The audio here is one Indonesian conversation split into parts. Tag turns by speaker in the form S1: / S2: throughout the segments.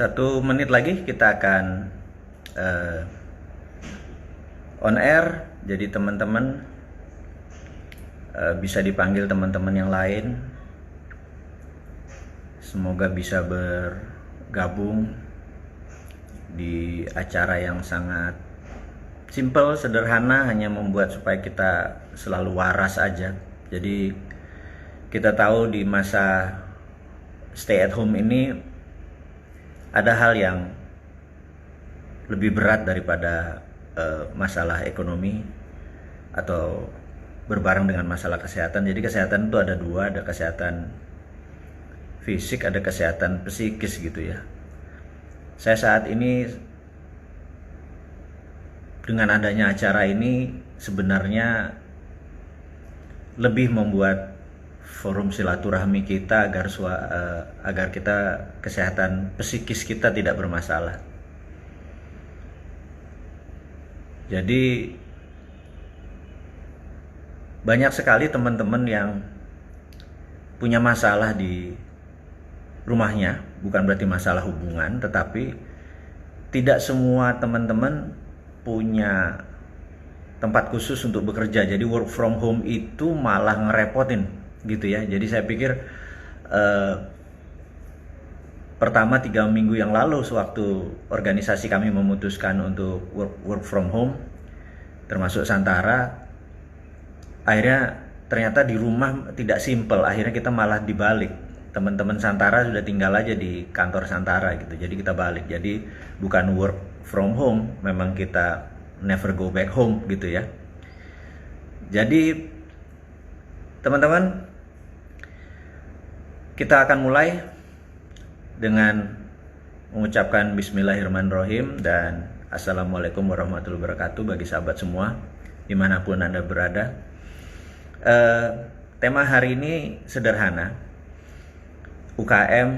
S1: 1 menit lagi kita akan on air. Jadi teman-teman bisa dipanggil teman-teman yang lain. Semoga bisa bergabung di acara yang sangat simple, sederhana, hanya membuat supaya kita selalu waras aja. Jadi kita tahu di masa stay at home ini ada hal yang lebih berat daripada masalah ekonomi atau berbareng dengan masalah kesehatan. Jadi kesehatan itu ada dua, ada kesehatan fisik, ada kesehatan psikis gitu ya. Saya saat ini dengan adanya acara ini sebenarnya lebih membuat forum silaturahmi kita agar kita kesehatan psikis kita tidak bermasalah. Jadi banyak sekali teman-teman yang punya masalah di rumahnya, bukan berarti masalah hubungan, tetapi tidak semua teman-teman punya tempat khusus untuk bekerja. Jadi work from home itu malah ngerepotin gitu ya. Jadi saya pikir pertama 3 minggu yang lalu sewaktu organisasi kami memutuskan untuk work from home, termasuk Santara, akhirnya ternyata di rumah tidak simple. Akhirnya kita malah dibalik. Teman-teman Santara sudah tinggal aja di kantor Santara gitu. Jadi kita balik. Jadi bukan work from home, memang kita never go back home gitu ya. Jadi teman-teman, kita akan mulai dengan mengucapkan Bismillahirrahmanirrahim dan Assalamualaikum warahmatullahi wabarakatuh bagi sahabat semua dimanapun Anda berada. Tema hari ini sederhana, UKM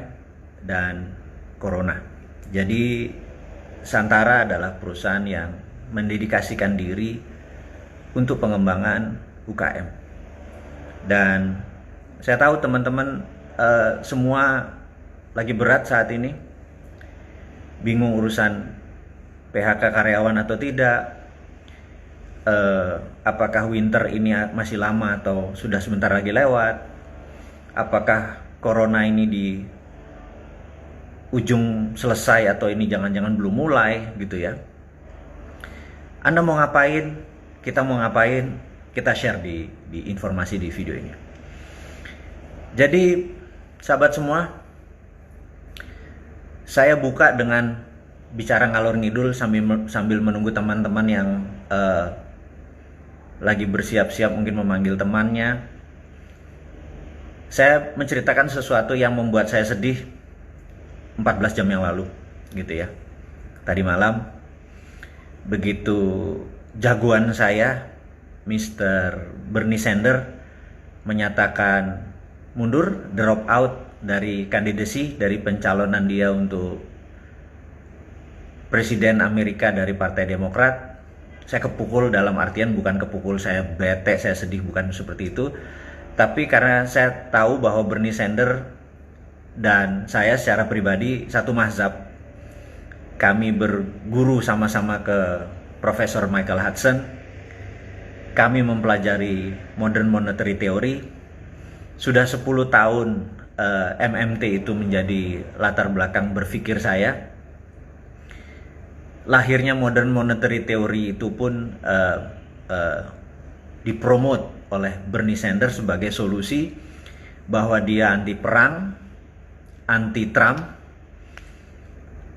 S1: dan Corona. Jadi Santara adalah perusahaan yang mendedikasikan diri untuk pengembangan UKM. Dan saya tahu teman-teman semua lagi berat saat ini, bingung urusan PHK karyawan atau tidak, apakah winter ini masih lama atau sudah sebentar lagi lewat, apakah Corona ini di ujung selesai atau ini jangan-jangan belum mulai gitu ya. Anda mau ngapain, kita mau ngapain, kita share di informasi di video ini. Jadi sahabat semua, saya buka dengan bicara ngalor ngidul sambil menunggu teman-teman yang lagi bersiap-siap mungkin memanggil temannya. Saya menceritakan sesuatu yang membuat saya sedih 14 jam yang lalu gitu ya. Tadi malam begitu jagoan saya Mr. Bernie Sanders menyatakan mundur, drop out dari kandidasi, dari pencalonan dia untuk Presiden Amerika dari Partai Demokrat. Saya kepukul, dalam artian bukan kepukul saya bete, saya sedih, bukan seperti itu. Tapi karena saya tahu bahwa Bernie Sanders dan saya secara pribadi satu mazhab. Kami berguru sama-sama ke Profesor Michael Hudson. Kami mempelajari Modern Monetary Theory. Sudah 10 tahun MMT itu menjadi latar belakang berpikir saya. Lahirnya Modern Monetary Theory itu pun dipromot oleh Bernie Sanders sebagai solusi bahwa dia anti perang, anti Trump,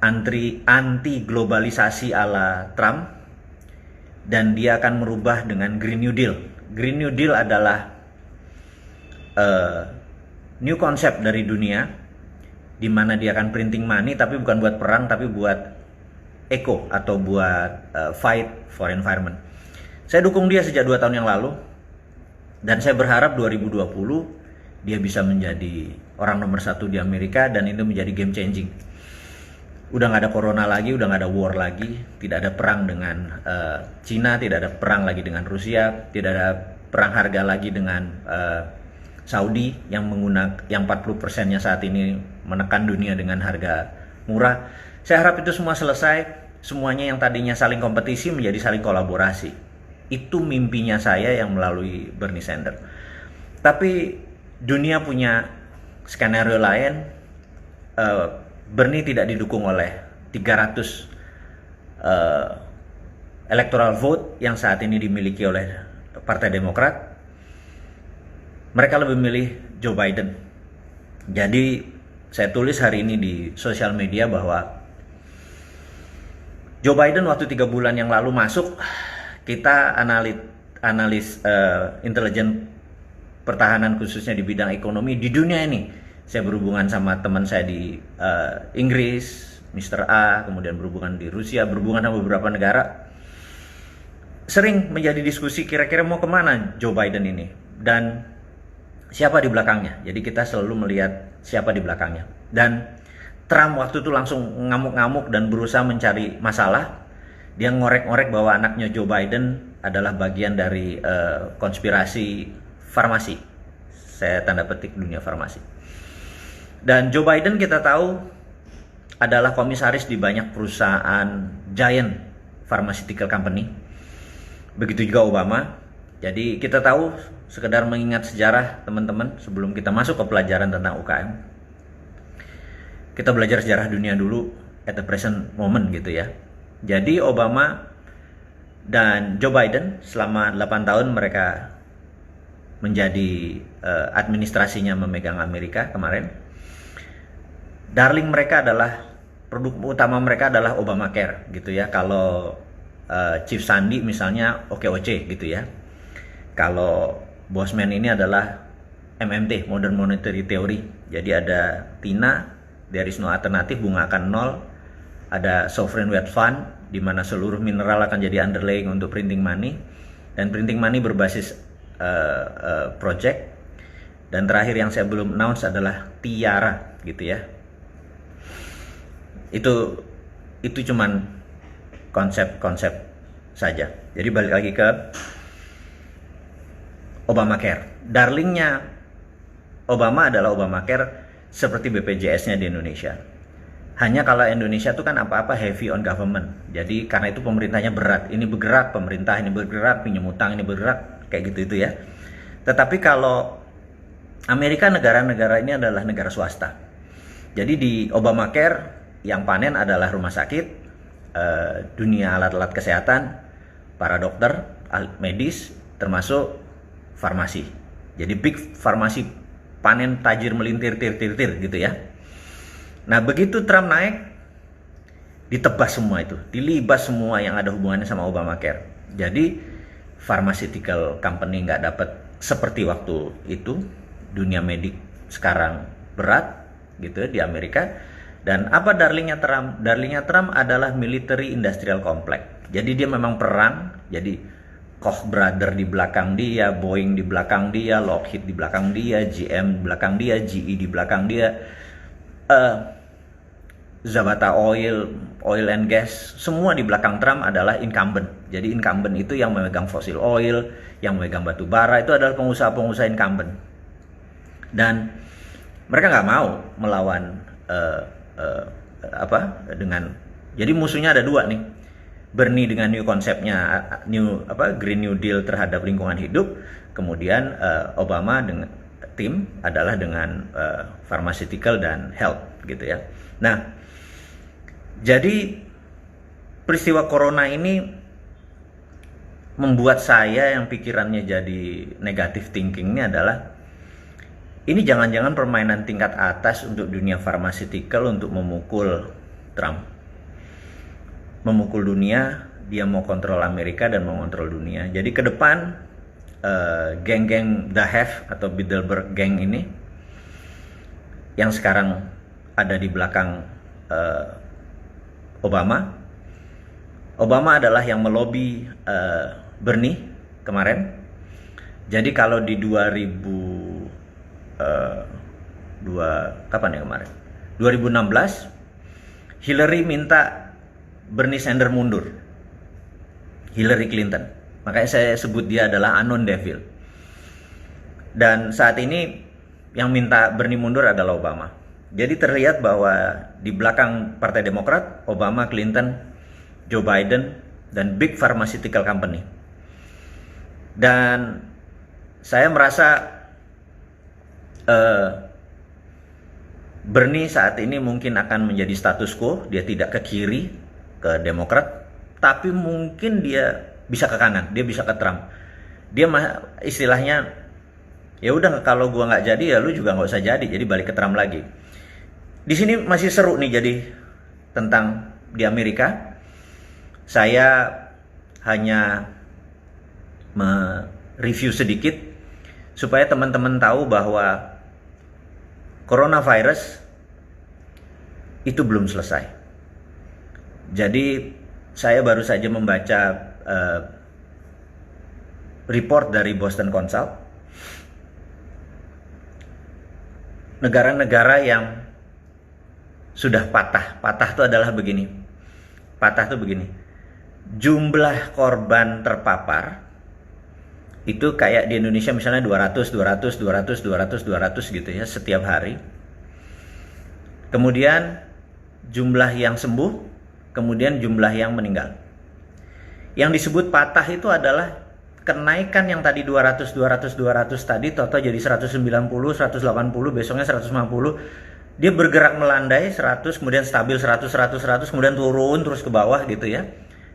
S1: anti globalisasi ala Trump, dan dia akan merubah dengan Green New Deal. Green New Deal adalah new concept dari dunia, di mana dia akan printing money tapi bukan buat perang, tapi buat eco atau buat fight for environment. Saya dukung dia sejak 2 tahun yang lalu, dan saya berharap 2020 dia bisa menjadi orang nomor 1 di Amerika dan itu menjadi game changing. Udah nggak ada corona lagi, udah nggak ada war lagi, tidak ada perang dengan Cina, tidak ada perang lagi dengan Rusia, tidak ada perang harga lagi dengan Saudi yang 40%-nya saat ini menekan dunia dengan harga murah. Saya harap itu semua selesai, semuanya yang tadinya saling kompetisi menjadi saling kolaborasi. Itu mimpinya saya yang melalui Bernie Sanders. Tapi dunia punya skenario lain. Bernie tidak didukung oleh 300 electoral vote yang saat ini dimiliki oleh Partai Demokrat. Mereka lebih milih Joe Biden. Jadi saya tulis hari ini di sosial media bahwa Joe Biden waktu 3 bulan yang lalu masuk, kita analis intelijen pertahanan khususnya di bidang ekonomi di dunia ini. Saya berhubungan sama teman saya di Inggris, Mr. A, kemudian berhubungan di Rusia, berhubungan sama beberapa negara. Sering menjadi diskusi kira-kira mau kemana Joe Biden ini dan siapa di belakangnya. Jadi kita selalu melihat siapa di belakangnya. Dan Trump waktu itu langsung ngamuk-ngamuk dan berusaha mencari masalah. Dia ngorek-ngorek bahwa anaknya Joe Biden adalah bagian dari konspirasi farmasi. Saya tanda petik dunia farmasi. Dan Joe Biden kita tahu adalah komisaris di banyak perusahaan giant pharmaceutical company. Begitu juga Obama. Jadi kita tahu, sekedar mengingat sejarah teman-teman sebelum kita masuk ke pelajaran tentang UKM. Kita belajar sejarah dunia dulu at the present moment gitu ya. Jadi Obama dan Joe Biden selama 8 tahun mereka menjadi administrasinya memegang Amerika kemarin. Darling mereka adalah, produk utama mereka adalah Obamacare gitu ya. Kalau Chief Sandi misalnya OKOC gitu ya. Kalau Bosman ini adalah MMT, Modern Monetary Theory. Jadi ada TINA, there is no alternative, bunga akan 0. Ada Sovereign Wealth Fund, di mana seluruh mineral akan jadi underlying untuk printing money. Dan printing money berbasis project. Dan terakhir yang saya belum announce adalah Tiara gitu ya. Itu cuman konsep-konsep saja. Jadi balik lagi ke Obamacare. Darlingnya Obama adalah Obamacare seperti BPJS-nya di Indonesia. Hanya kalau Indonesia itu kan apa-apa heavy on government. Jadi karena itu pemerintahnya berat. Ini bergerak pemerintah, ini bergerak pinjam utang, ini bergerak kayak gitu itu ya. Tetapi kalau Amerika, negara-negara ini adalah negara swasta. Jadi di Obamacare yang panen adalah rumah sakit, dunia alat-alat kesehatan, para dokter, medis, termasuk farmasi. Jadi big farmasi panen tajir melintir tir gitu ya. Nah begitu Trump naik, ditebas semua itu, dilibas semua yang ada hubungannya sama Obamacare. Jadi pharmaceutical company nggak dapat seperti waktu itu. Dunia medik sekarang berat gitu ya di Amerika. Dan apa darlingnya Trump? Darlingnya Trump adalah military industrial complex. Jadi dia memang perang. Jadi Koch Brother di belakang dia, Boeing di belakang dia, Lockheed di belakang dia, GM di belakang dia, GE di belakang dia, Zabata Oil and Gas, semua di belakang Trump adalah incumbent. Jadi incumbent itu yang memegang fossil oil, yang memegang batu bara, itu adalah pengusaha-pengusaha incumbent. Dan mereka nggak mau melawan jadi musuhnya ada dua nih. Bernie dengan new konsepnya Green New Deal terhadap lingkungan hidup, kemudian Obama dengan tim adalah dengan pharmaceutical dan health gitu ya. Nah, jadi peristiwa corona ini membuat saya yang pikirannya jadi negative thinkingnya adalah ini jangan-jangan permainan tingkat atas untuk dunia pharmaceutical untuk memukul Trump. Memukul dunia, dia mau kontrol Amerika dan mau kontrol dunia. Jadi ke depan geng-geng Dahev atau Bilderberg gang ini yang sekarang ada di belakang Obama adalah yang melobi Bernie kemarin. Jadi kalau di 2016 Hillary minta Bernie Sanders mundur, Hillary Clinton. Makanya saya sebut dia adalah unknown devil. Dan saat ini yang minta Bernie mundur adalah Obama. Jadi terlihat bahwa di belakang Partai Demokrat, Obama, Clinton, Joe Biden, dan big pharmaceutical company. Dan saya merasa Bernie saat ini mungkin akan menjadi status quo, dia tidak ke kiri, ke Demokrat, tapi mungkin dia bisa ke kanan, dia bisa ke Trump. Dia istilahnya, ya udah kalau gua nggak jadi ya lu juga nggak usah jadi balik ke Trump lagi. Di sini masih seru nih jadi tentang di Amerika. Saya hanya mereview sedikit supaya teman-teman tahu bahwa coronavirus itu belum selesai. Jadi saya baru saja membaca report dari Boston Consult. Negara-negara yang sudah patah itu adalah begini. Patah itu begini. Jumlah korban terpapar itu kayak di Indonesia misalnya 200 gitu ya setiap hari. Kemudian jumlah yang sembuh, kemudian jumlah yang meninggal. Yang disebut patah itu adalah kenaikan yang tadi 200 tadi total jadi 190, 180, besoknya 150. Dia bergerak melandai 100, kemudian stabil 100, kemudian turun terus ke bawah gitu ya.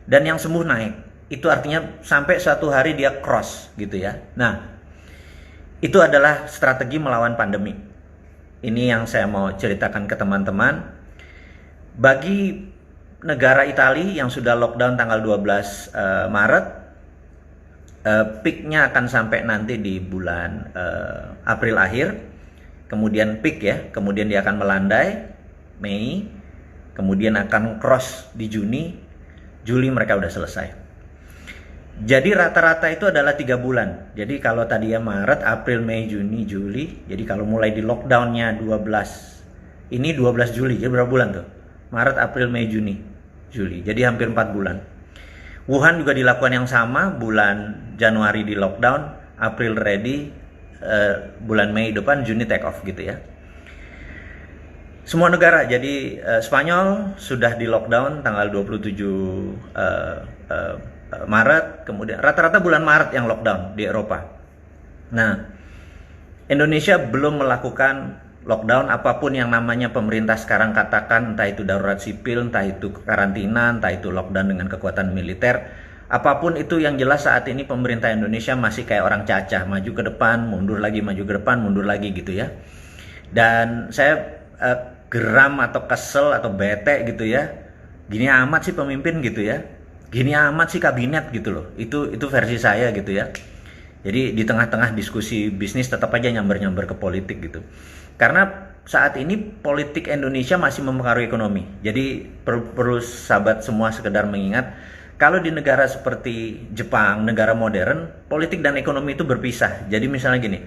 S1: Dan yang sembuh naik. Itu artinya sampai suatu hari dia cross gitu ya. Nah, itu adalah strategi melawan pandemi. Ini yang saya mau ceritakan ke teman-teman. Bagi negara Italia yang sudah lockdown tanggal 12 Maret, peaknya akan sampai nanti di bulan April akhir. Kemudian peak ya, kemudian dia akan melandai Mei, kemudian akan cross di Juni, Juli mereka udah selesai. Jadi rata-rata itu adalah 3 bulan. Jadi kalau tadi ya Maret, April, Mei, Juni, Juli. Jadi kalau mulai di lockdownnya 12, ini 12 Juli, jadi berapa bulan tuh? Maret, April, Mei, Juni, Juli. Jadi hampir 4 bulan. Wuhan juga dilakukan yang sama, bulan Januari di lockdown, April ready, bulan Mei depan, Juni take off gitu ya. Semua negara, jadi Spanyol sudah di lockdown tanggal 27 Maret, kemudian rata-rata bulan Maret yang lockdown di Eropa. Nah, Indonesia belum melakukan lockdown apapun yang namanya pemerintah sekarang katakan, entah itu darurat sipil, entah itu karantina, entah itu lockdown dengan kekuatan militer. Apapun itu yang jelas saat ini pemerintah Indonesia masih kayak orang cacah, maju ke depan, mundur lagi, maju ke depan, mundur lagi gitu ya. Dan saya geram atau kesel atau bete gitu ya. Gini amat sih pemimpin gitu ya. Gini amat sih kabinet gitu loh. Itu versi saya gitu ya. Jadi di tengah-tengah diskusi bisnis tetap aja nyamber-nyamber ke politik gitu. Karena saat ini politik Indonesia masih mempengaruhi ekonomi. Jadi perlu sahabat semua sekedar mengingat, kalau di negara seperti Jepang, negara modern, politik dan ekonomi itu berpisah. Jadi misalnya gini,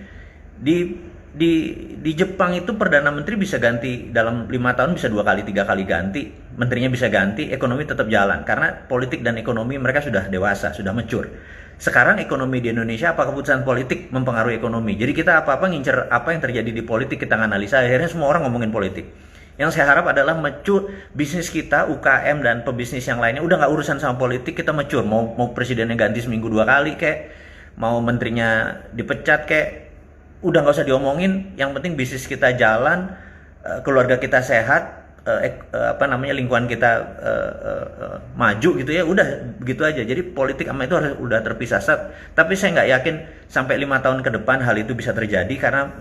S1: di Jepang itu Perdana Menteri bisa ganti dalam 5 tahun, bisa 2 kali 3 kali ganti, menterinya bisa ganti, ekonomi tetap jalan karena politik dan ekonomi mereka sudah dewasa, sudah mature. Sekarang ekonomi di Indonesia, apa keputusan politik mempengaruhi ekonomi. Jadi kita apa-apa ngincer apa yang terjadi di politik, kita analisa, akhirnya semua orang ngomongin politik. Yang saya harap adalah mature bisnis kita, UKM dan pebisnis yang lainnya udah nggak urusan sama politik, kita mature. Mau presidennya ganti seminggu 2 kali kayak, mau menterinya dipecat kayak, udah nggak usah diomongin, yang penting bisnis kita jalan, keluarga kita sehat, lingkungan kita maju gitu ya, udah begitu aja. Jadi politik sama itu harus udah terpisah. Tapi saya nggak yakin sampai 5 tahun ke depan hal itu bisa terjadi karena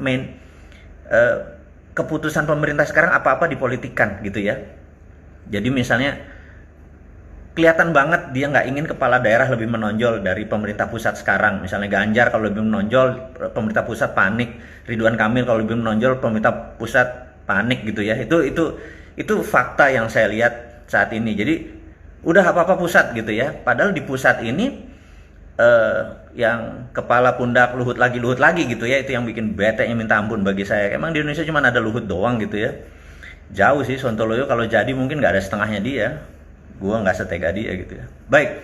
S1: keputusan pemerintah sekarang apa-apa dipolitikan gitu ya. Jadi misalnya kelihatan banget dia nggak ingin kepala daerah lebih menonjol dari pemerintah pusat sekarang. Misalnya Ganjar kalau lebih menonjol, pemerintah pusat panik. Ridwan Kamil kalau lebih menonjol, pemerintah pusat panik gitu ya. Itu fakta yang saya lihat saat ini. Jadi udah apa-apa pusat gitu ya. Padahal di pusat ini yang kepala pundak Luhut lagi gitu ya. Itu yang bikin beteknya minta ampun bagi saya. Emang di Indonesia cuma ada Luhut doang gitu ya. Jauh sih Sontoloyo, kalau jadi mungkin nggak ada setengahnya dia. Gua nggak setega dia gitu ya. Baik,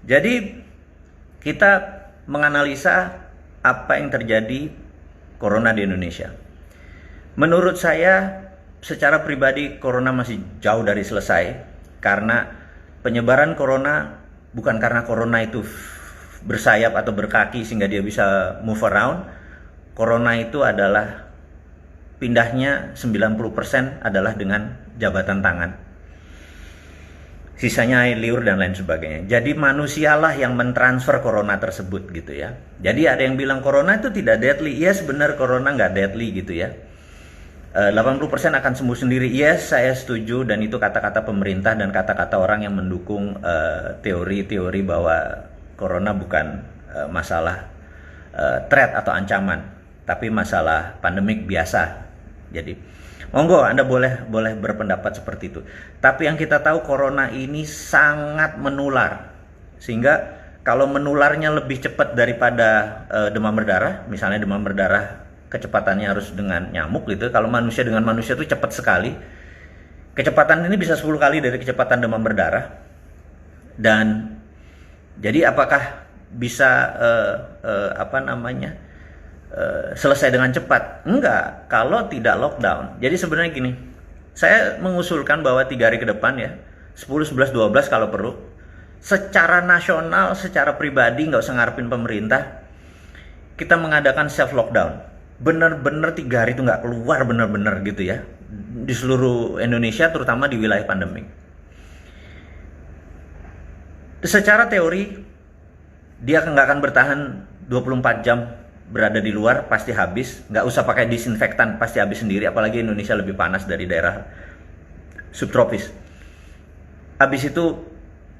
S1: jadi kita menganalisa apa yang terjadi corona di Indonesia. Menurut saya secara pribadi corona masih jauh dari selesai, karena penyebaran corona bukan karena corona itu bersayap atau berkaki sehingga dia bisa move around. Corona itu adalah pindahnya 90% adalah dengan jabatan tangan. Sisanya air liur dan lain sebagainya. Jadi manusialah yang mentransfer corona tersebut gitu ya. Jadi ada yang bilang corona itu tidak deadly. Yes, benar, corona nggak deadly gitu ya. 80% akan sembuh sendiri. Yes, saya setuju, dan itu kata-kata pemerintah dan kata-kata orang yang mendukung teori-teori bahwa corona bukan masalah threat atau ancaman, tapi masalah pandemik biasa. Jadi monggo Anda boleh berpendapat seperti itu. Tapi yang kita tahu corona ini sangat menular. Sehingga kalau menularnya lebih cepat daripada demam berdarah, misalnya demam berdarah kecepatannya harus dengan nyamuk gitu. Kalau manusia dengan manusia itu cepat sekali. Kecepatan ini bisa 10 kali dari kecepatan demam berdarah. Dan jadi apakah bisa selesai dengan cepat? Enggak, kalau tidak lockdown. Jadi sebenarnya gini, saya mengusulkan bahwa 3 hari ke depan ya, 10, 11, 12 kalau perlu, secara nasional, secara pribadi, nggak usah ngarepin pemerintah, kita mengadakan self lockdown. Bener-bener 3 hari itu nggak keluar bener-bener gitu ya, di seluruh Indonesia, terutama di wilayah pandemik. Secara teori, dia nggak akan bertahan 24 jam berada di luar, pasti habis. Nggak usah pakai disinfektan, pasti habis sendiri. Apalagi Indonesia lebih panas dari daerah subtropis. Habis itu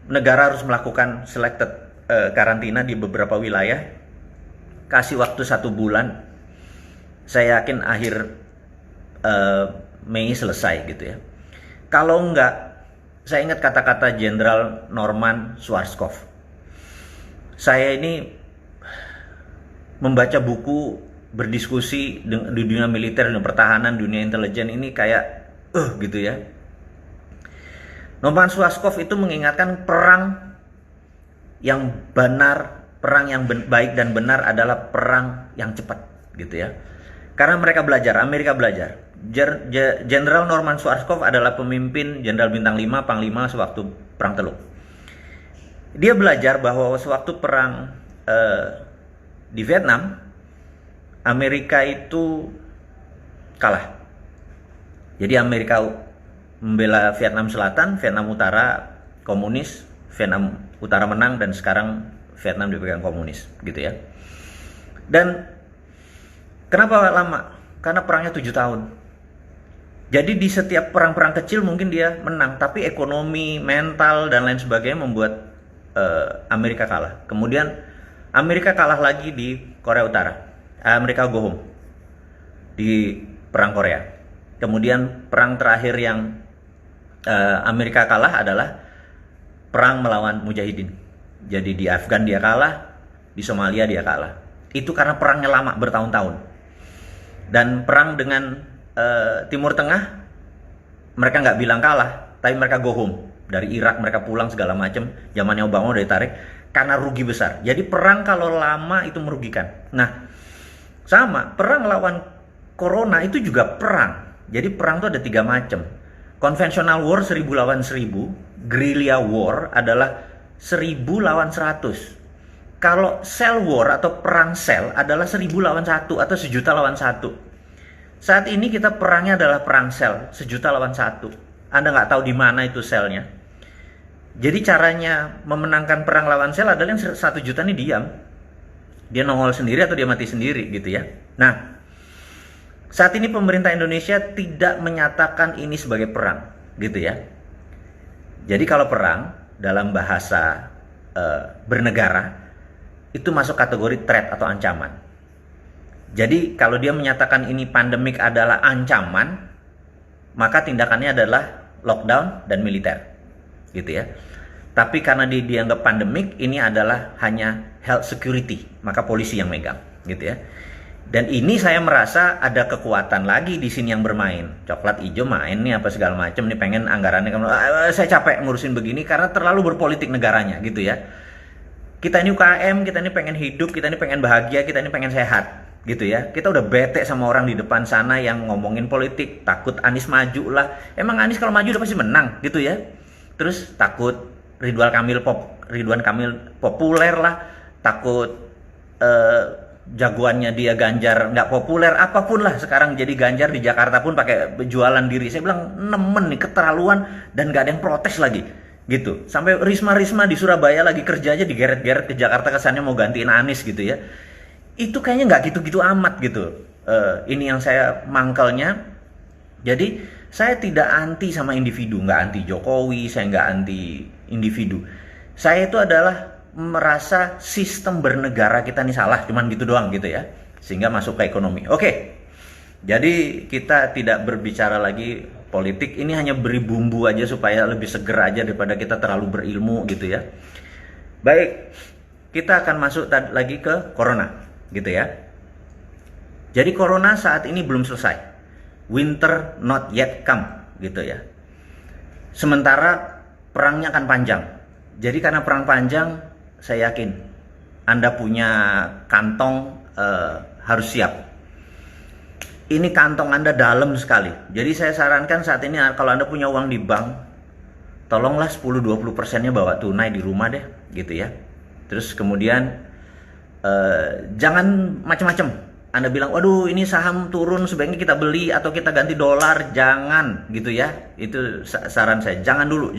S1: negara harus melakukan selected karantina di beberapa wilayah. Kasih waktu 1 bulan. Saya yakin akhir Mei selesai gitu ya. Kalau enggak, saya ingat kata-kata Jenderal Norman Schwarzkopf. Saya ini membaca buku, berdiskusi di dunia militer, dunia pertahanan, dunia intelijen ini kayak gitu ya. Norman Schwarzkopf itu mengingatkan perang yang benar, perang yang baik dan benar adalah perang yang cepat gitu ya. Karena mereka belajar, Amerika belajar. Jenderal Norman Schwarzkopf adalah pemimpin Jenderal Bintang 5, Panglima sewaktu Perang Teluk. Dia belajar bahwa sewaktu perang di Vietnam, Amerika itu kalah. Jadi Amerika membela Vietnam Selatan, Vietnam Utara komunis, Vietnam Utara menang, dan sekarang Vietnam dipegang komunis gitu ya. Dan kenapa lama? Karena perangnya 7 tahun. Jadi di setiap perang-perang kecil mungkin dia menang, tapi ekonomi, mental, dan lain sebagainya membuat Amerika kalah. Kemudian Amerika kalah lagi di Korea Utara. Amerika go home di perang Korea. Kemudian perang terakhir yang Amerika kalah adalah perang melawan Mujahidin. Jadi di Afgan dia kalah, di Somalia dia kalah. Itu karena perangnya lama, bertahun-tahun. Dan perang dengan Timur Tengah, mereka nggak bilang kalah, tapi mereka go home. Dari Irak mereka pulang segala macam. Zamannya Obama udah ditarik karena rugi besar. Jadi perang kalau lama itu merugikan. Nah, sama perang lawan Corona itu juga perang. Jadi perang itu ada 3 macam. Conventional war 1000 lawan 1000, guerrilla war adalah 1000 lawan 100. Kalau cell war atau perang sel adalah 1000 lawan 1 atau 1.000.000 lawan 1. Saat ini kita perangnya adalah perang sel, 1.000.000 lawan 1. Anda nggak tahu di mana itu selnya. Jadi caranya memenangkan perang lawan sel adalah yang 1 juta ini diam. Dia nongol sendiri atau dia mati sendiri gitu ya. Nah, saat ini pemerintah Indonesia tidak menyatakan ini sebagai perang gitu ya. Jadi kalau perang dalam bahasa bernegara itu masuk kategori threat atau ancaman. Jadi kalau dia menyatakan ini pandemik adalah ancaman, maka tindakannya adalah lockdown dan militer gitu ya. Tapi karena dianggap pandemik, ini adalah hanya health security, maka polisi yang megang gitu ya. Dan ini saya merasa ada kekuatan lagi di sini yang bermain. Coklat hijau main nih apa segala macam nih, pengen anggarannya saya capek ngurusin begini karena terlalu berpolitik negaranya gitu ya. Kita ini UKM, kita ini pengen hidup, kita ini pengen bahagia, kita ini pengen sehat gitu ya. Kita udah bete sama orang di depan sana yang ngomongin politik, takut Anies maju lah. Emang Anies kalau maju udah pasti menang gitu ya. Terus takut Ridwan Kamil populer lah, takut jagoannya dia Ganjar nggak populer, apapun lah sekarang jadi Ganjar di Jakarta pun pakai jualan diri. Saya bilang nemen nih, keterlaluan, dan nggak ada yang protes lagi gitu. Sampai Risma di Surabaya lagi kerja aja digeret-geret ke Jakarta, kesannya mau gantiin Anies gitu ya. Itu kayaknya nggak gitu-gitu amat gitu. Ini yang saya mangkelnya. Jadi saya tidak anti sama individu, nggak anti Jokowi, saya nggak anti individu. Saya itu adalah merasa sistem bernegara kita ini salah, cuman gitu doang gitu ya, sehingga masuk ke ekonomi. Oke, jadi kita tidak berbicara lagi politik, ini hanya beri bumbu aja supaya lebih seger aja daripada kita terlalu berilmu gitu ya. Baik, kita akan masuk lagi ke corona gitu ya. Jadi corona saat ini belum selesai, winter not yet come gitu ya. Sementara perangnya akan panjang. Jadi karena perang panjang, saya yakin Anda punya kantong harus siap. Ini kantong Anda dalam sekali. Jadi saya sarankan saat ini kalau Anda punya uang di bank, tolonglah 10-20%-nya bawa tunai di rumah deh gitu ya. Terus kemudian jangan macam-macam. Anda bilang, waduh ini saham turun sebaiknya kita beli atau kita ganti dolar. Jangan gitu ya. Itu saran saya. Jangan dulu.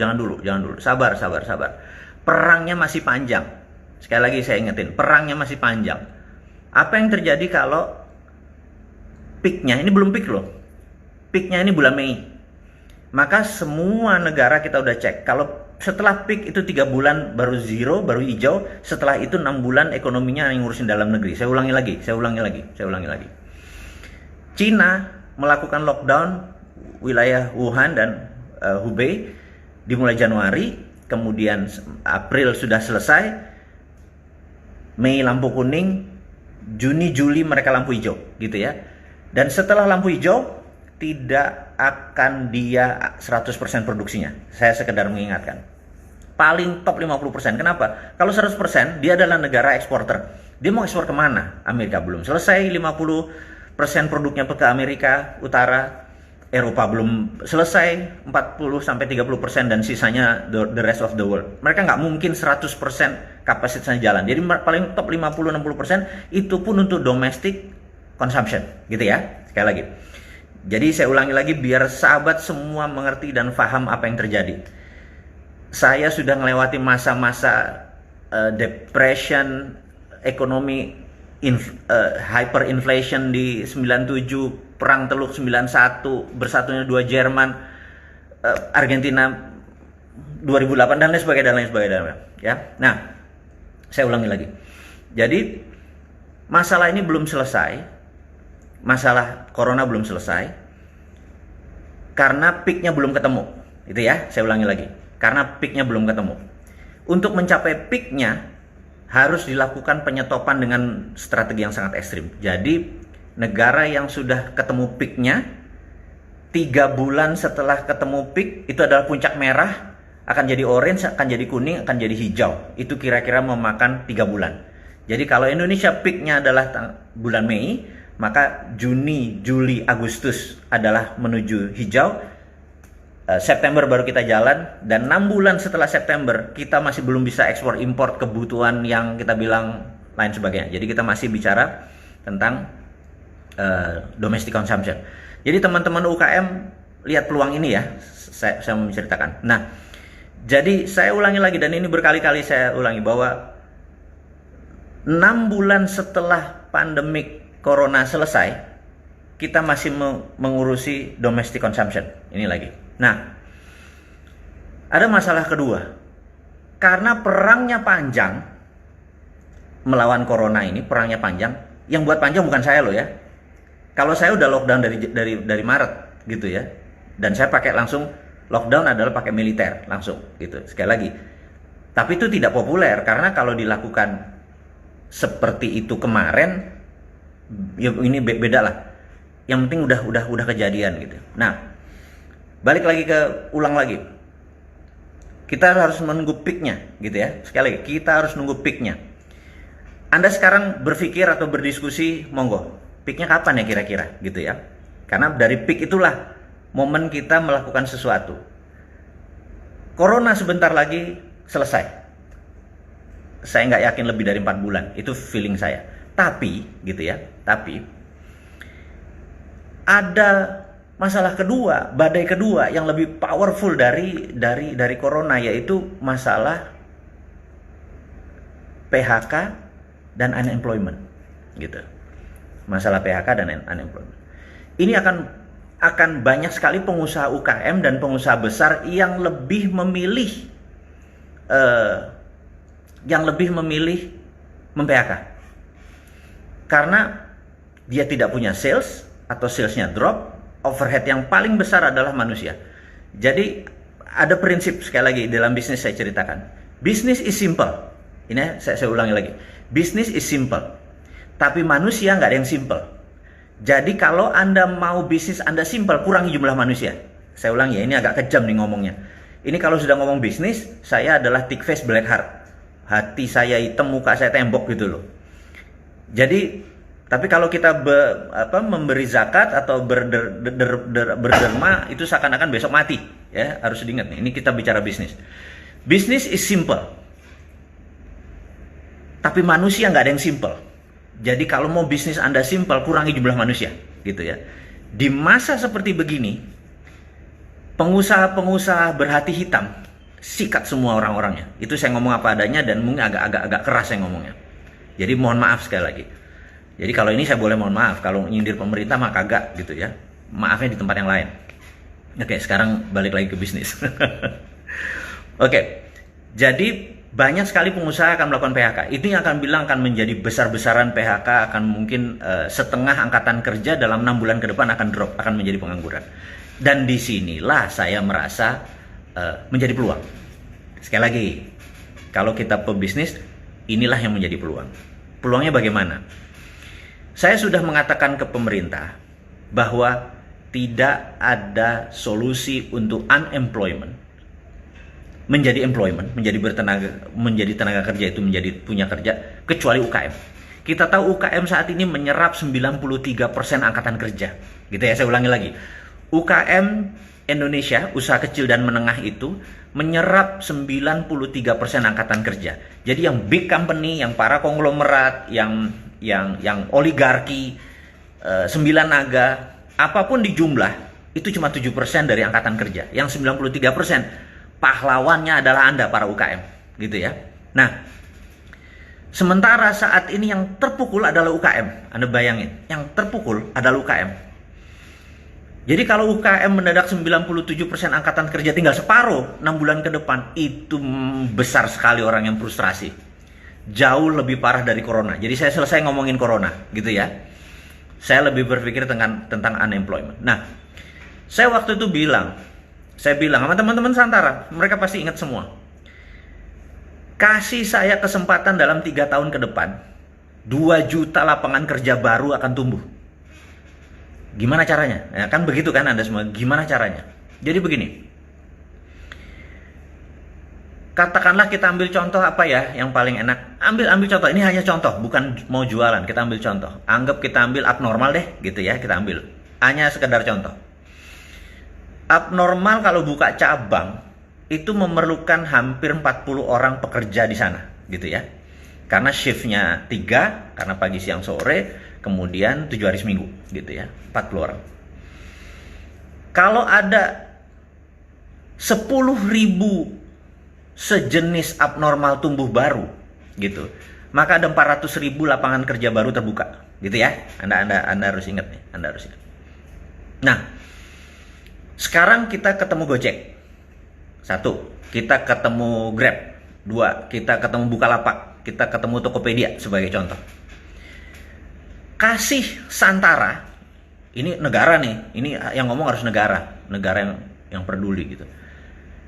S1: Sabar. Perangnya masih panjang. Sekali lagi saya ingetin, perangnya masih panjang. Apa yang terjadi kalau peaknya, ini belum peak loh. Peaknya ini bulan Mei. Maka semua negara kita udah cek. Kalau setelah peak itu 3 bulan baru zero, baru hijau. Setelah itu 6 bulan ekonominya yang ngurusin dalam negeri. Saya ulangi lagi. Cina melakukan lockdown wilayah Wuhan dan Hubei dimulai Januari. Kemudian April sudah selesai, Mei lampu kuning, Juni, Juli mereka lampu hijau gitu ya. Dan setelah lampu hijau tidak akan dia 100% produksinya. Saya sekedar mengingatkan. Paling top 50%. Kenapa? Kalau 100% dia adalah negara eksporter. Dia mau ekspor kemana? Amerika belum selesai 50% produknya ke Amerika Utara. Eropa belum selesai 40-30% dan sisanya the rest of the world. Mereka nggak mungkin 100% kapasitasnya jalan. Jadi paling top 50-60% itu pun untuk domestic consumption gitu ya. Sekali lagi. Jadi saya ulangi lagi biar sahabat semua mengerti dan paham apa yang terjadi. Saya sudah melewati masa-masa depression ekonomi, hyperinflation di 97, Perang Teluk 91, bersatunya 2 Jerman, Argentina 2008 dan lain sebagainya ya. Nah, saya ulangi lagi. Jadi masalah ini belum selesai. Masalah corona belum selesai. Karena peaknya belum ketemu. Itu ya, saya ulangi lagi. Karena peaknya belum ketemu. Untuk mencapai peaknya harus dilakukan penyetopan dengan strategi yang sangat ekstrim. Jadi negara yang sudah ketemu peaknya 3 bulan setelah ketemu peak itu adalah puncak merah, akan jadi orange, akan jadi kuning, akan jadi hijau. Itu kira-kira memakan 3 bulan. Jadi kalau Indonesia peaknya adalah bulan Mei, maka Juni, Juli, Agustus adalah menuju hijau. September baru kita jalan, dan 6 bulan setelah September kita masih belum bisa ekspor import kebutuhan yang kita bilang lain sebagainya. Jadi kita masih bicara tentang domestic consumption. Jadi teman-teman UKM lihat peluang ini ya, saya mau menceritakan. Nah, jadi saya ulangi lagi, dan ini berkali-kali saya ulangi, bahwa 6 bulan setelah pandemik corona selesai, kita masih mengurusi domestic consumption. Ini lagi. Nah, ada masalah kedua. Karena perangnya panjang, melawan corona ini perangnya panjang. Yang buat panjang bukan saya loh ya. Kalau saya udah lockdown dari Maret gitu ya, dan saya pakai langsung lockdown adalah pakai militer langsung gitu. Sekali lagi, tapi itu tidak populer karena kalau dilakukan seperti itu kemarin, ya ini beda lah. Yang penting udah kejadian gitu. Nah, balik lagi ulang lagi. Kita harus menunggu peaknya gitu ya. Sekali lagi, kita harus nunggu peaknya. Anda sekarang berpikir atau berdiskusi, monggo, peaknya kapan ya kira-kira, gitu ya. Karena dari peak itulah momen kita melakukan sesuatu. Corona sebentar lagi selesai. Saya nggak yakin lebih dari 4 bulan, itu feeling saya. Tapi, gitu ya, tapi ada masalah kedua, badai kedua yang lebih powerful dari corona, yaitu masalah PHK dan unemployment, gitu. Masalah PHK dan unemployment. Ini akan banyak sekali pengusaha UKM dan pengusaha besar yang lebih memilih mem-PHK karena dia tidak punya sales atau salesnya drop. Overhead yang paling besar adalah manusia. Jadi ada prinsip, sekali lagi, dalam bisnis saya ceritakan. Business is simple. Ini saya ulangi lagi. Business is simple. Tapi manusia nggak ada yang simple. Jadi kalau Anda mau bisnis Anda simple, kurangi jumlah manusia. Saya ulangi ya, ini agak kejam nih ngomongnya. Ini kalau sudah ngomong bisnis, saya adalah thick face black heart. Hati saya hitam, muka saya tembok gitu loh. Jadi tapi kalau kita memberi zakat atau berderma, itu seakan-akan besok mati, ya, harus diingat nih. Ini kita bicara bisnis. Bisnis is simple. Tapi manusia nggak ada yang simple. Jadi kalau mau bisnis Anda simple, kurangi jumlah manusia, gitu ya. Di masa seperti begini, pengusaha-pengusaha berhati hitam, sikat semua orang-orangnya. Itu saya ngomong apa adanya dan mungkin agak keras saya ngomongnya. Jadi mohon maaf sekali lagi. Jadi kalau ini saya boleh mohon maaf, kalau nyindir pemerintah mah kagak, gitu ya. Maafnya di tempat yang lain. Oke, sekarang balik lagi ke bisnis. Oke, jadi banyak sekali pengusaha akan melakukan PHK. Itu yang akan bilang akan menjadi besar-besaran PHK, akan mungkin setengah angkatan kerja dalam 6 bulan ke depan akan drop, akan menjadi pengangguran. Dan disinilah saya merasa menjadi peluang. Sekali lagi, kalau kita pebisnis, inilah yang menjadi peluang. Peluangnya bagaimana? Saya sudah mengatakan ke pemerintah bahwa tidak ada solusi untuk unemployment menjadi employment, menjadi tenaga kerja itu menjadi punya kerja, kecuali UKM. Kita tahu UKM saat ini menyerap 93% angkatan kerja. Gitu ya, saya ulangi lagi. UKM Indonesia, usaha kecil dan menengah itu menyerap 93% angkatan kerja. Jadi yang big company, yang para konglomerat, yang oligarki, 9 naga, apapun di jumlah, itu cuma 7% dari angkatan kerja. Yang 93% pahlawannya adalah Anda, para UKM, gitu ya. Nah, sementara saat ini yang terpukul adalah UKM. Anda bayangin, yang terpukul adalah UKM. Jadi kalau UKM mendadak 97% angkatan kerja tinggal separuh 6 bulan ke depan, itu besar sekali orang yang frustrasi. Jauh lebih parah dari corona. Jadi saya selesai ngomongin corona, gitu ya. Saya lebih berpikir tentang unemployment. Nah, saya waktu itu bilang sama teman-teman Santara, mereka pasti ingat semua. Kasih saya kesempatan dalam 3 tahun ke depan, 2 juta lapangan kerja baru akan tumbuh. Gimana caranya? Ya, kan begitu kan Anda semua, gimana caranya? Jadi begini. Katakanlah kita ambil contoh apa ya yang paling enak. Ambil contoh, ini hanya contoh, bukan mau jualan. Kita ambil contoh. Anggap kita ambil abnormal deh, gitu ya, kita ambil. Hanya sekedar contoh. Abnormal kalau buka cabang itu memerlukan hampir 40 orang pekerja di sana, gitu ya. Karena shiftnya 3, karena pagi siang sore, kemudian 7 hari seminggu, gitu ya, 40 orang. Kalau ada 10.000 sejenis abnormal tumbuh baru, gitu, maka ada 400.000 lapangan kerja baru terbuka, gitu ya. Anda harus ingat nih, Anda harus ingat. Nah, sekarang kita ketemu Gojek. 1, kita ketemu Grab. 2, kita ketemu Bukalapak. Kita ketemu Tokopedia sebagai contoh. Kasih Santara, ini negara nih, ini yang ngomong harus negara yang peduli gitu.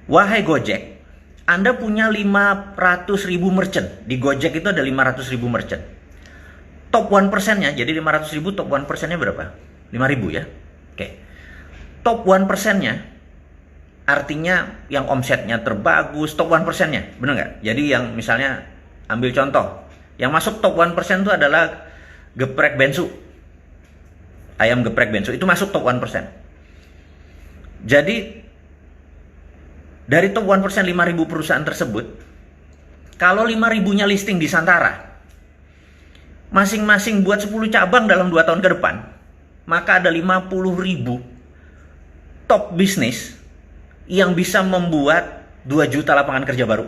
S1: Wahai Gojek, Anda punya 500.000 merchant. Di Gojek itu ada 500.000 merchant. Top 1%-nya, jadi 500.000 top 1%-nya berapa? 5.000 ya. Oke. Top 1%-nya artinya yang omsetnya terbagus, top 1%-nya, benar nggak? Jadi yang misalnya ambil contoh, Yang masuk top 1% itu adalah geprek bensu. Ayam geprek bensu itu masuk top 1%. Jadi dari top 1% 5.000 perusahaan tersebut, kalau 5.000-nya listing di Santara, masing-masing buat 10 cabang dalam 2 tahun ke depan, maka ada 50.000 top bisnis yang bisa membuat 2 juta lapangan kerja baru.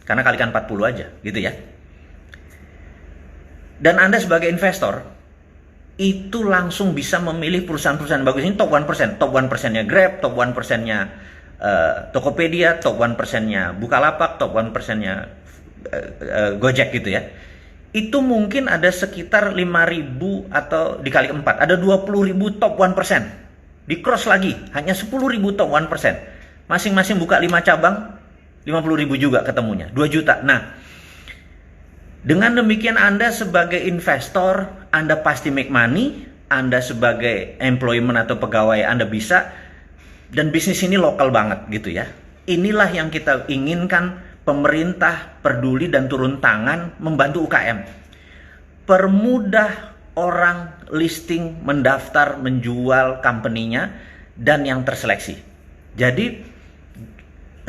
S1: Karena kalikan 40 aja, gitu ya. Dan Anda sebagai investor, itu langsung bisa memilih perusahaan-perusahaan bagus. Ini top 1%. Top 1%-nya Grab, top 1%-nya Tokopedia, top 1%-nya Bukalapak, top 1%-nya Gojek gitu ya. Itu mungkin ada sekitar 5.000 atau dikali 4. Ada 20.000 top 1%. Di cross lagi, hanya 10.000 top 1%. Masing-masing buka 5 cabang, 50.000 juga ketemunya. 2 juta. Nah, dengan demikian Anda sebagai investor, Anda pasti make money. Anda sebagai employment atau pegawai, Anda bisa. Dan bisnis ini lokal banget gitu ya. Inilah yang kita inginkan, pemerintah peduli dan turun tangan membantu UKM. Permudah orang listing, mendaftar, menjual company-nya dan yang terseleksi. Jadi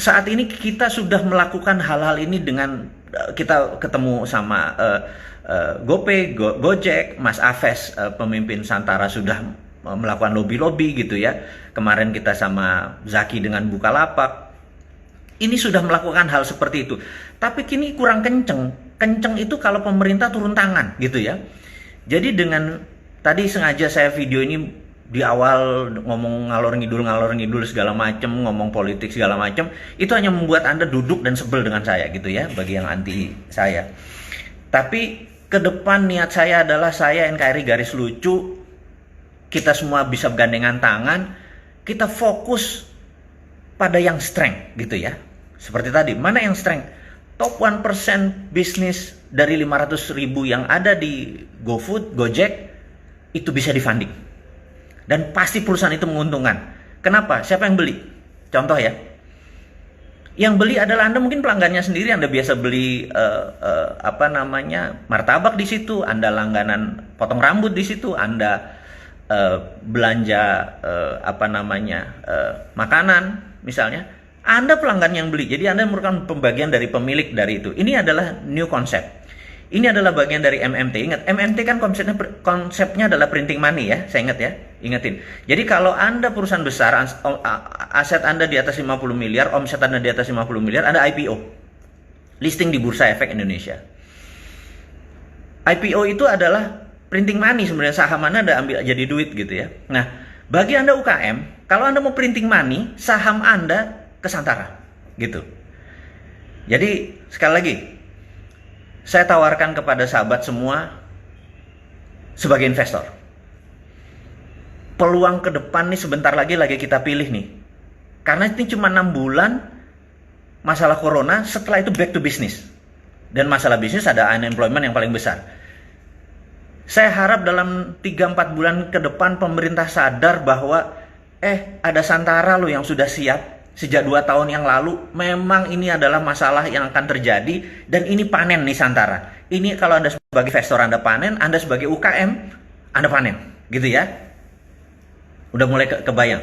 S1: saat ini kita sudah melakukan hal-hal ini dengan kita ketemu sama GoPay, Gojek, Mas Aves, pemimpin Santara sudah melakukan lobby-lobby gitu ya. Kemarin kita sama Zaki dengan Bukalapak. Ini sudah melakukan hal seperti itu. Tapi kini kurang kenceng. Kenceng itu kalau pemerintah turun tangan gitu ya. Jadi dengan tadi sengaja saya video ini di awal ngomong ngalor ngidul segala macem, ngomong politik segala macem, itu hanya membuat Anda duduk dan sebel dengan saya gitu ya, bagi yang anti saya. Tapi ke depan niat saya adalah saya NKRI garis lucu, kita semua bisa bergandengan tangan, kita fokus pada yang strength gitu ya. Seperti tadi, mana yang strength? Top 1% bisnis dari 500.000 yang ada di GoFood, Gojek, itu bisa di-funding. Dan pasti perusahaan itu menguntungkan. Kenapa? Siapa yang beli? Contoh ya. Yang beli adalah Anda mungkin pelanggannya sendiri. Anda biasa beli martabak di situ. Anda langganan potong rambut di situ. Anda belanja makanan misalnya. Anda pelanggan yang beli. Jadi Anda merupakan pembagian dari pemilik dari itu. Ini adalah new concept. Ini adalah bagian dari MMT. Ingat, MMT kan konsepnya adalah printing money ya. Saya ingat ya. Ingetin. Jadi kalau Anda perusahaan besar, aset Anda di atas 50 miliar, omset Anda di atas 50 miliar, Anda IPO. Listing di Bursa Efek Indonesia. IPO itu adalah printing money sebenarnya. Saham Anda ambil jadi duit gitu ya. Nah, bagi Anda UKM, kalau Anda mau printing money, saham Anda ke Santara. Gitu. Jadi, sekali lagi, saya tawarkan kepada sahabat semua sebagai investor. Peluang ke depan nih sebentar lagi kita pilih nih. Karena ini cuma 6 bulan masalah corona, setelah itu back to business. Dan masalah bisnis ada unemployment yang paling besar. Saya harap dalam 3-4 bulan ke depan pemerintah sadar bahwa ada Santara loh yang sudah siap. Sejak 2 tahun yang lalu, memang ini adalah masalah yang akan terjadi. Dan ini panen nih Santara. Ini kalau Anda sebagai investor Anda panen, Anda sebagai UKM Anda panen. Gitu ya. Udah mulai kebayang.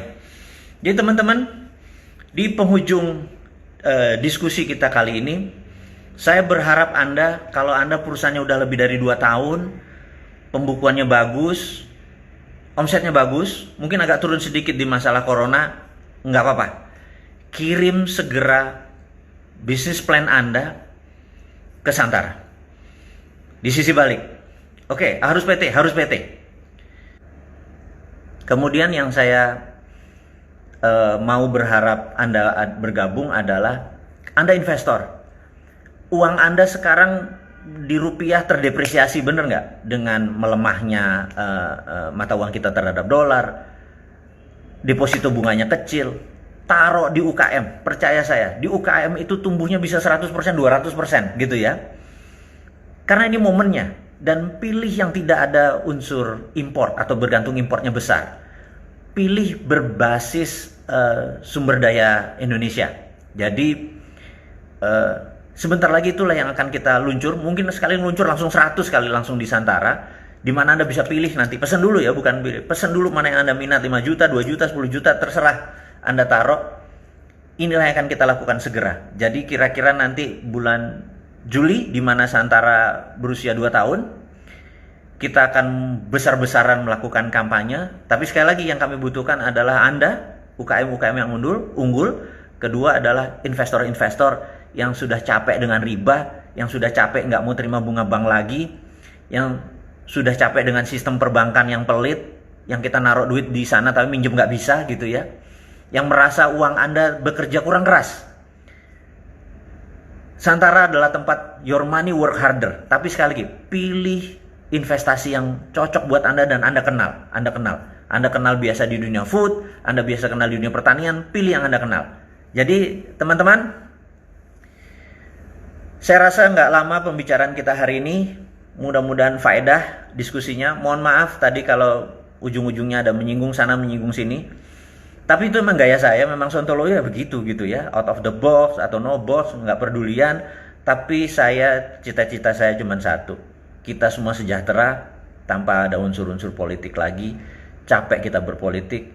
S1: Jadi teman-teman, di penghujung diskusi kita kali ini, saya berharap Anda, kalau Anda perusahaannya udah lebih dari 2 tahun, pembukuannya bagus, omsetnya bagus, mungkin agak turun sedikit di masalah corona, nggak apa-apa. Kirim segera bisnis plan Anda ke Santara. Di sisi balik. Oke, harus PT. Kemudian yang saya mau berharap Anda bergabung adalah Anda investor. Uang Anda sekarang di rupiah terdepresiasi, bener nggak? Dengan melemahnya mata uang kita terhadap dolar, deposito bunganya kecil. Taruh di UKM, percaya saya, di UKM itu tumbuhnya bisa 100%, 200% gitu ya. Karena ini momennya. Dan pilih yang tidak ada unsur import atau bergantung importnya besar. Pilih berbasis sumber daya Indonesia. Jadi Sebentar lagi itulah yang akan kita luncur. Mungkin sekali luncur langsung 100 kali langsung di Santara. Di mana Anda bisa pilih nanti. Pesan dulu ya, bukan pilih. Pesan dulu mana yang Anda minat, 5 juta, 2 juta, 10 juta, terserah Anda taruh. Inilah yang akan kita lakukan segera. Jadi kira-kira nanti bulan Juli, di mana Santara berusia 2 tahun, kita akan besar-besaran melakukan kampanye. Tapi sekali lagi yang kami butuhkan adalah Anda, UKM-UKM yang unggul. Kedua adalah investor-investor yang sudah capek dengan riba, yang sudah capek nggak mau terima bunga bank lagi, yang sudah capek dengan sistem perbankan yang pelit, yang kita naruh duit di sana tapi minjem nggak bisa gitu ya, yang merasa uang Anda bekerja kurang keras. Santara adalah tempat your money work harder. Tapi sekali lagi, pilih investasi yang cocok buat Anda dan Anda kenal. Anda kenal biasa di dunia food, Anda biasa kenal di dunia pertanian, pilih yang Anda kenal. Jadi teman-teman, saya rasa nggak lama pembicaraan kita hari ini. Mudah-mudahan faedah diskusinya. Mohon maaf tadi kalau ujung-ujungnya ada menyinggung sana, menyinggung sini. Tapi itu memang gaya saya, memang Sontoloyo ya begitu gitu ya. Out of the box atau no box, nggak pedulian. Tapi cita-cita saya cuma satu. Kita semua sejahtera tanpa ada unsur-unsur politik lagi. Capek kita berpolitik,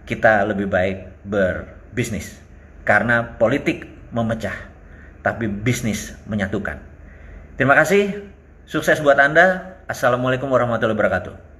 S1: kita lebih baik berbisnis. Karena politik memecah, tapi bisnis menyatukan. Terima kasih, sukses buat Anda. Assalamualaikum warahmatullahi wabarakatuh.